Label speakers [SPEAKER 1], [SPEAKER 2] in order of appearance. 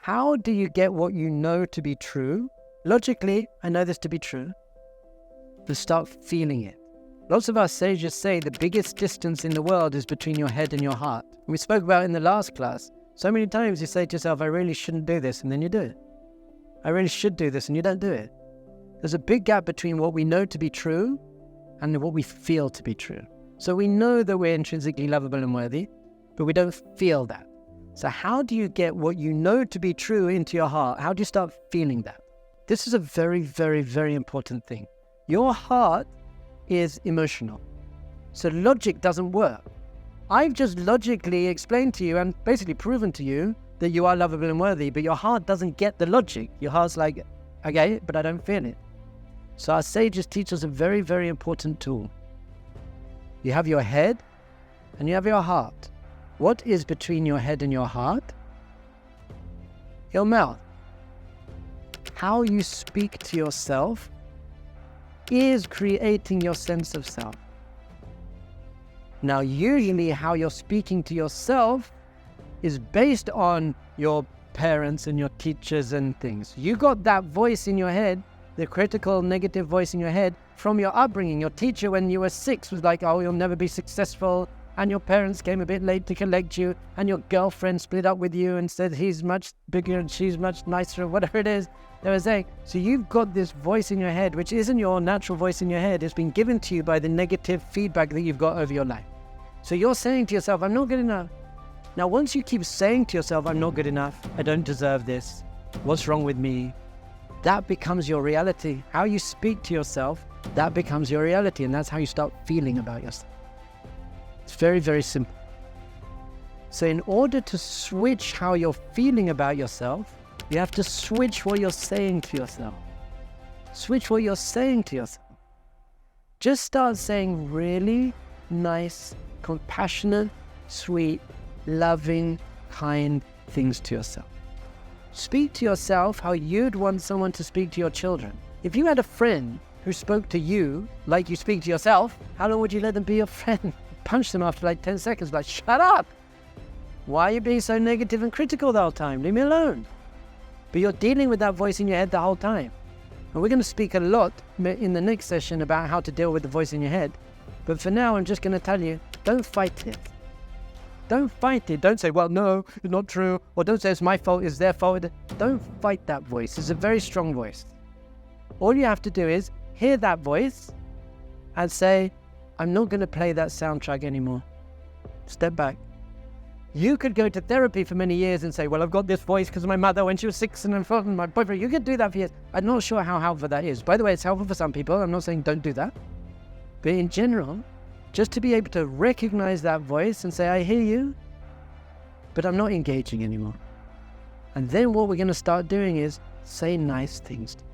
[SPEAKER 1] How do you get what you know to be true? Logically, I know this to be true, but start feeling it. Lots of our sages say the biggest distance in the world is between your head and your heart. We spoke about in the last class. So many times you say to yourself, I really shouldn't do this, and then you do it. I really should do this, and you don't do it. There's a big gap between what we know to be true and what we feel to be true. So we know that we're intrinsically lovable and worthy, but we don't feel that. So how do you get what you know to be true into your heart? How do you start feeling that? This is a very, very, very important thing. Your heart is emotional. So logic doesn't work. I've just logically explained to you and basically proven to you that you are lovable and worthy, but your heart doesn't get the logic. Your heart's like, I get it, but I don't feel it. So our sages teach us a very, very important tool. You have your head and you have your heart. What is between your head and your heart? Your mouth. How you speak to yourself is creating your sense of self. Now, usually how you're speaking to yourself is based on your parents and your teachers and things. You got that voice in your head, the critical, negative voice in your head from your upbringing. Your teacher when you were 6 was like, oh, you'll never be successful. And your parents came a bit late to collect you. And your girlfriend split up with you and said he's much bigger and she's much nicer, or whatever it is they were saying. So you've got this voice in your head, which isn't your natural voice in your head. It's been given to you by the negative feedback that you've got over your life. So you're saying to yourself, I'm not good enough. Now, once you keep saying to yourself, I'm not good enough, I don't deserve this, what's wrong with me? That becomes your reality. How you speak to yourself, that becomes your reality. And that's how you start feeling about yourself. It's very, very simple. So in order to switch how you're feeling about yourself, you have to switch what you're saying to yourself. Switch what you're saying to yourself. Just start saying really nice, compassionate, sweet, loving, kind things to yourself. Speak to yourself how you'd want someone to speak to your children. If you had a friend who spoke to you like you speak to yourself, how long would you let them be your friend? Punch them after like 10 seconds, like, shut up! Why are you being so negative and critical the whole time? Leave me alone. But you're dealing with that voice in your head the whole time. And we're going to speak a lot in the next session about how to deal with the voice in your head. But for now, I'm just going to tell you, don't fight it. Don't fight it. Don't say, well, no, it's not true. Or don't say it's my fault, it's their fault. Don't fight that voice. It's a very strong voice. All you have to do is hear that voice and say, I'm not going to play that soundtrack anymore. Step back. You could go to therapy for many years and say, well, I've got this voice because of my mother when she was 6 and my boyfriend. You could do that for years. I'm not sure how helpful that is. By the way, it's helpful for some people. I'm not saying don't do that. But in general, just to be able to recognize that voice and say, I hear you, but I'm not engaging anymore. And then what we're going to start doing is say nice things to you.